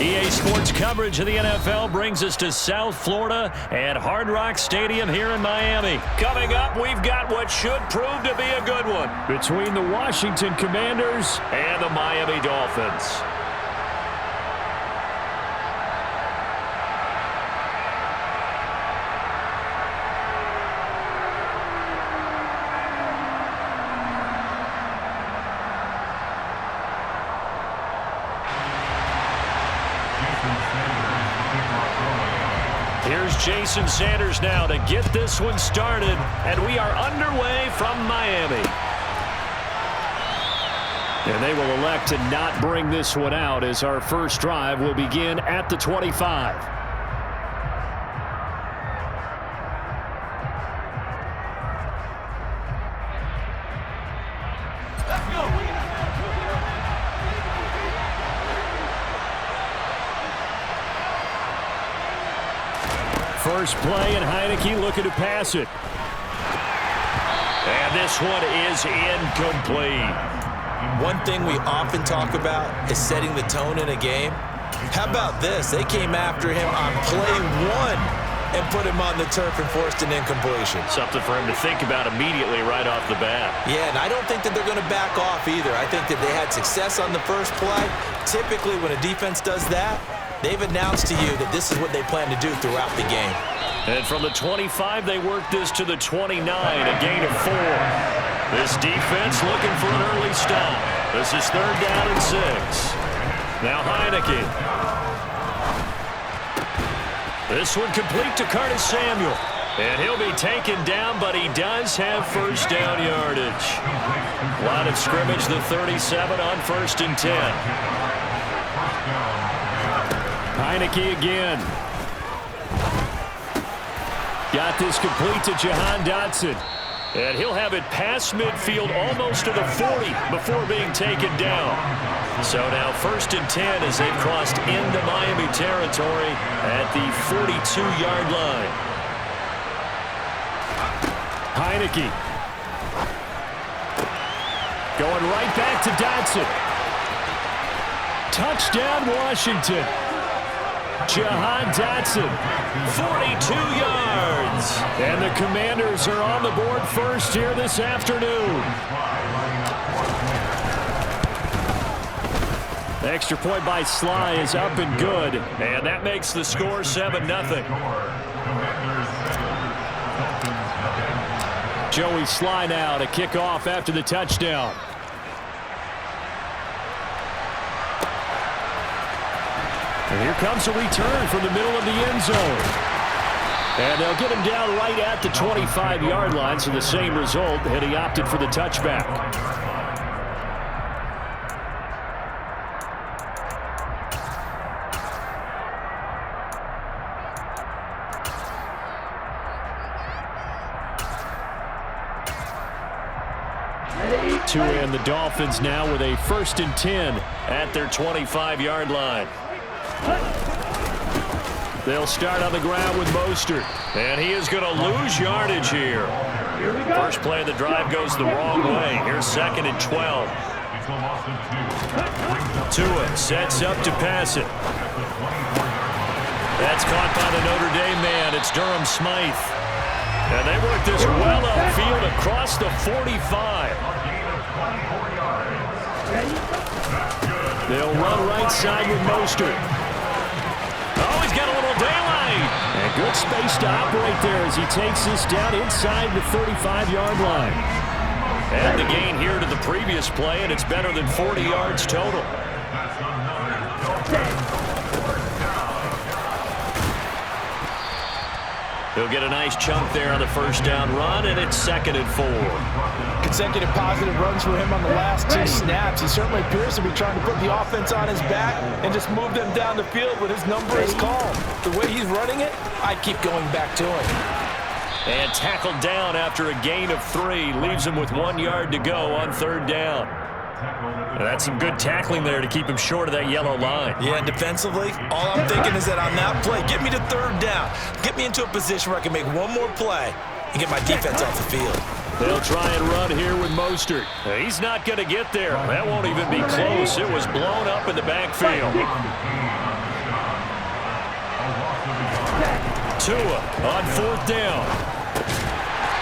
EA Sports coverage of the NFL brings us to South Florida and Hard Rock Stadium here in Miami. Coming up, we've got what should prove to be a good one between the Washington Commanders and the Miami Dolphins. Here's Jason Sanders now to get this one started, and we are underway from Miami. And they will elect to not bring this one out as our first drive will begin at the 25. First play, and Heineke looking to pass it. And this one is incomplete. One thing we often talk about is setting the tone in a game. How about this? They came after him on play one and put him on the turf and forced an incompletion. Something for him to think about immediately right off the bat. Yeah, and I don't think that they're going to back off either. I think that they had success on the first play. Typically, when a defense does that, they've announced to you that this is what they plan to do throughout the game. And from the 25, they work this to the 29, a gain of 4. This defense looking for an early stop. This is 3rd down and 6. Now Heineke. This one complete to Curtis Samuel. And he'll be taken down, but he does have first down yardage. Line of scrimmage, the 37 on 1st and 10. Heineke again. Got this complete to Jahan Dotson. And he'll have it past midfield almost to the 40 before being taken down. So now 1st and 10 as they've crossed into Miami territory at the 42-yard line. Heineke. Going right back to Dotson. Touchdown, Washington. Jahan Dotson, 42 yards. And the Commanders are on the board first here this afternoon. Extra point by Sly is up and good. And that makes the score 7-0. Joey Sly now to kick off after the touchdown. And here comes a return from the middle of the end zone. And they'll get him down right at the 25-yard line, so the same result, and he opted for the touchback. To end the Dolphins now with a 1st and 10 at their 25-yard line. They'll start on the ground with Mostert, and he is going to lose yardage here. First play of the drive goes the wrong way. Here's 2nd and 12. Tua sets up to pass it. That's caught by the Notre Dame man. It's Durham Smythe. And they work this well upfield across the 45. They'll run right side with Mostert. Oh, he's got a little daylight. And good space to operate there as he takes this down inside the 35-yard line. And the gain here to the previous play, and it's better than 40 yards total. He'll get a nice chunk there on the first down run, and it's 2nd and 4. Consecutive positive runs for him on the last 2 snaps. He certainly appears to be trying to put the offense on his back and just move them down the field, but his number is called. The way he's running it, I'd keep going back to him. And tackled down after a gain of 3. Leaves him with 1 yard to go on 3rd down. And that's some good tackling there to keep him short of that yellow line. Yeah, defensively, all I'm thinking is that on that play, get me to 3rd down. Get me into a position where I can make one more play and get my defense off the field. They'll try and run here with Mostert. He's not going to get there. That won't even be close. It was blown up in the backfield. Tua on 4th down.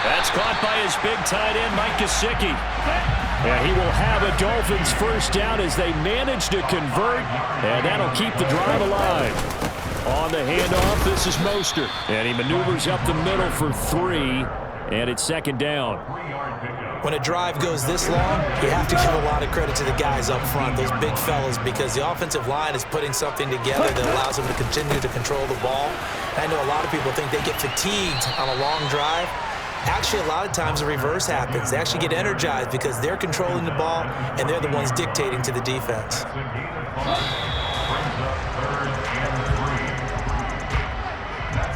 That's caught by his big tight end, Mike Gesicki. And he will have a Dolphins first down as they manage to convert, and that'll keep the drive alive. On the handoff, this is Mostert. And he maneuvers up the middle for 3, and it's 2nd down. When a drive goes this long, you have to give a lot of credit to the guys up front, those big fellas, because the offensive line is putting something together that allows them to continue to control the ball. I know a lot of people think they get fatigued on a long drive. Actually, a lot of times the reverse happens. They actually get energized because they're controlling the ball, and they're the ones dictating to the defense.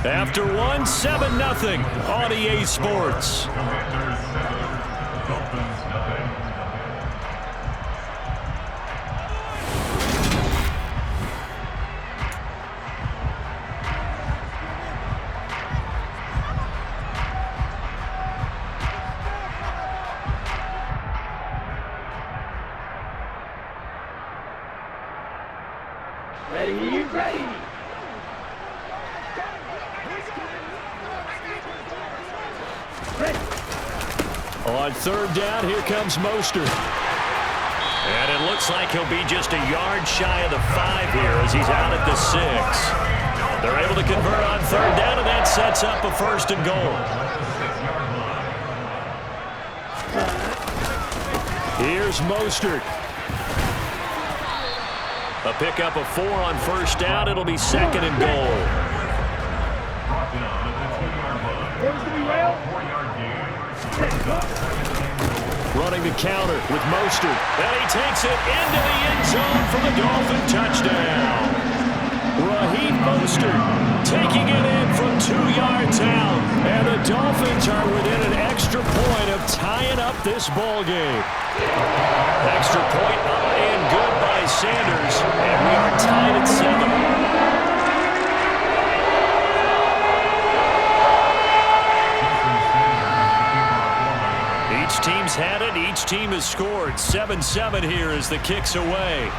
After 1, 7-0 on EA Sports. Ready. On 3rd down, here comes Mostert. And it looks like he'll be just a yard shy of the 5 here as he's out at the 6. They're able to convert on 3rd down, and that sets up a 1st and goal. Here's Mostert. A pickup of 4 on 1st down. It'll be 2nd and goal. Running the counter with Mostert. And he takes it into the end zone for the Dolphin touchdown. Raheem Mostert taking it in from 2 yards out. And the Dolphins are within an extra point of tying up this ball game. Extra point up and good by Sanders. And we are tied at 7. Each team's had it. Each team has scored. 7-7 here as the kick's away.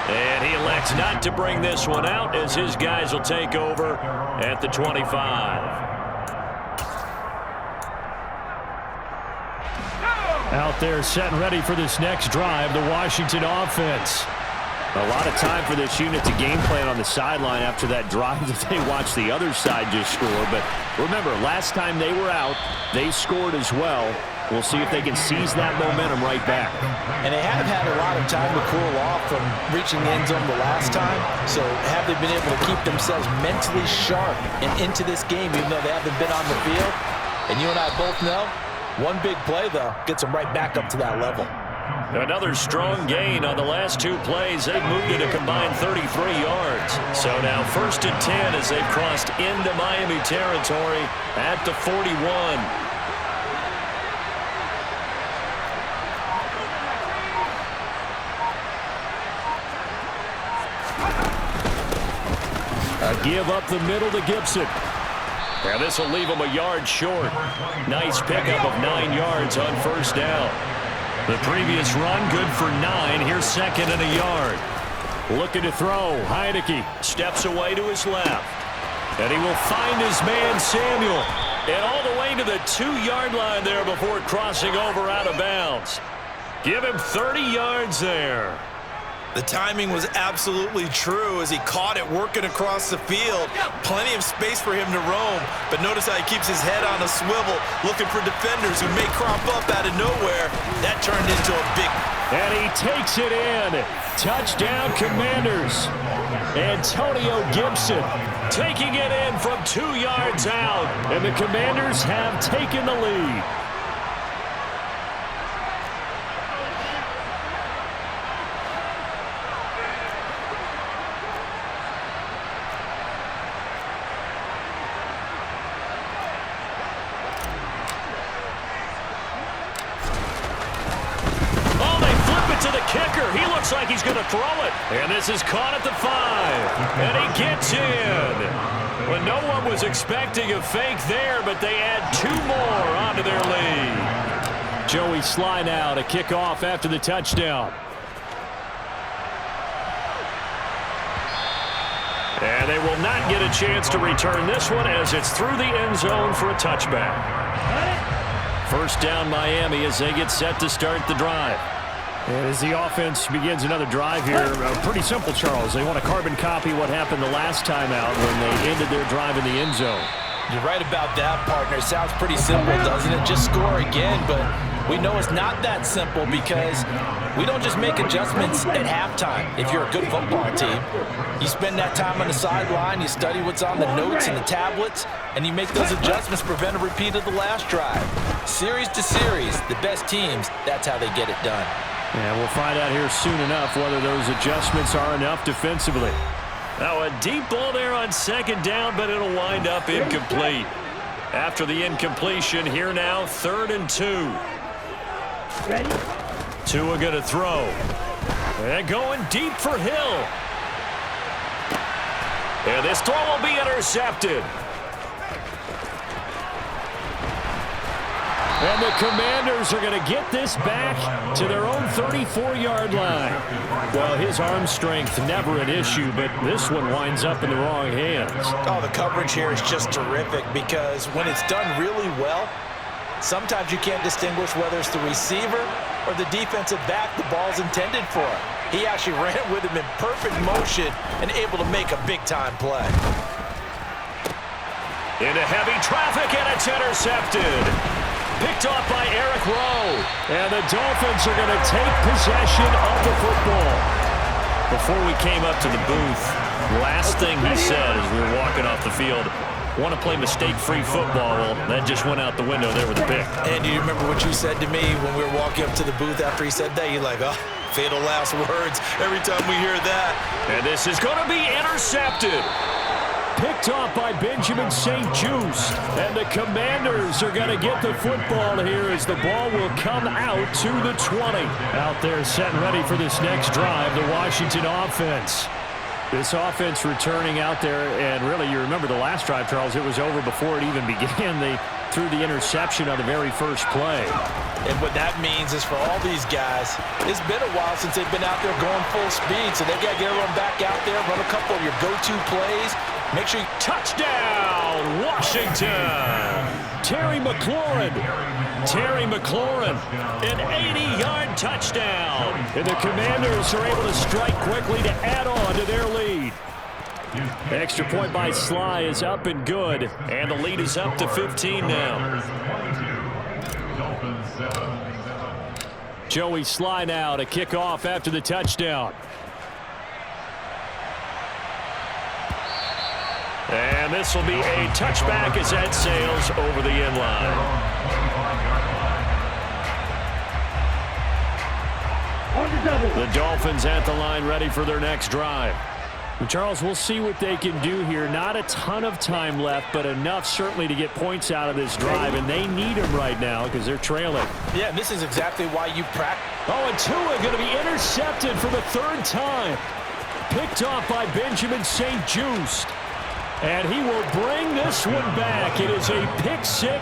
And he elects not to bring this one out as his guys will take over at the 25. Out there set and ready for this next drive, the Washington offense. A lot of time for this unit to game plan on the sideline after that drive that they watched the other side just score. But remember, last time they were out, they scored as well. We'll see if they can seize that momentum right back. And they have had a lot of time to cool off from reaching the end zone the last time. So have they been able to keep themselves mentally sharp and into this game even though they haven't been on the field? And you and I both know, one big play, though, gets them right back up to that level. Another strong gain on the last 2 plays. They've moved it a combined 33 yards. So now 1st and 10 as they've crossed into Miami territory at the 41. A give up the middle to Gibson. Now this will leave him a yard short. Nice pickup of 9 yards on 1st down. The previous run good for 9. Here's 2nd and a yard. Looking to throw. Heineke steps away to his left. And he will find his man Samuel. And all the way to the 2-yard line there before crossing over out of bounds. Give him 30 yards there. The timing was absolutely true as he caught it working across the field. Plenty of space for him to roam, but notice how he keeps his head on a swivel, looking for defenders who may crop up out of nowhere. That turned into a big... And he takes it in. Touchdown, Commanders. Antonio Gibson taking it in from 2 yards out, and the Commanders have taken the lead. He looks like he's going to throw it. And this is caught at the 5. And he gets in. Well, no one was expecting a fake there, but they add 2 more onto their lead. Joey Sly now to kick off after the touchdown. And they will not get a chance to return this one as it's through the end zone for a touchback. First down Miami as they get set to start the drive. And as the offense begins another drive here, pretty simple, Charles. They want to carbon copy what happened the last time out when they ended their drive in the end zone. You're right about that, partner. It sounds pretty simple, doesn't it? Just score again, but we know it's not that simple because we don't just make adjustments at halftime. If you're a good football team, you spend that time on the sideline, you study what's on the notes and the tablets, and you make those adjustments to prevent a repeat of the last drive. Series to series, the best teams, that's how they get it done. And we'll find out here soon enough whether those adjustments are enough defensively. Now a deep ball there on second down, but it'll wind up incomplete. After the incompletion, here now, 3rd and 2. Ready? Tua going to throw. And going deep for Hill. And this throw will be intercepted. And the Commanders are going to get this back to their own 34-yard line. Well, his arm strength never an issue, but this one winds up in the wrong hands. Oh, the coverage here is just terrific because when it's done really well, sometimes you can't distinguish whether it's the receiver or the defensive back the ball's intended for. He actually ran with him in perfect motion and able to make a big-time play. Into heavy traffic, and it's intercepted. Picked off by Eric Rowe. And the Dolphins are going to take possession of the football. Before we came up to the booth, last thing he said as we were walking off the field, want to play mistake-free football. Well, that just went out the window there with the pick. And you remember what you said to me when we were walking up to the booth after he said that? You're like, oh, fatal last words every time we hear that. And this is going to be intercepted. Picked off by Benjamin St-Juste. And the Commanders are going to get the football here as the ball will come out to the 20. Out there set and ready for this next drive, the Washington offense. This offense returning out there, and really, you remember the last drive, Charles, it was over before it even began. They threw the interception on the very first play. And what that means is for all these guys, it's been a while since they've been out there going full speed, so they got to get everyone back out there, run a couple of your go-to plays. Make sure you touchdown, Washington. Terry McLaurin. Terry McLaurin, an 80-yard touchdown. And the Commanders are able to strike quickly to add on to their lead. Extra point by Sly is up and good. And the lead is up to 15 now. Joey Sly now to kick off after the touchdown. And this will be a touchback as that sails over the end line. The Dolphins at the line ready for their next drive. And Charles, we'll see what they can do here. Not a ton of time left, but enough certainly to get points out of this drive, and they need them right now because they're trailing. Yeah, this is exactly why you practice. Oh, and Tua going to be intercepted for the 3rd time. Picked off by Benjamin St-Juste. And he will bring this one back. It is a pick six.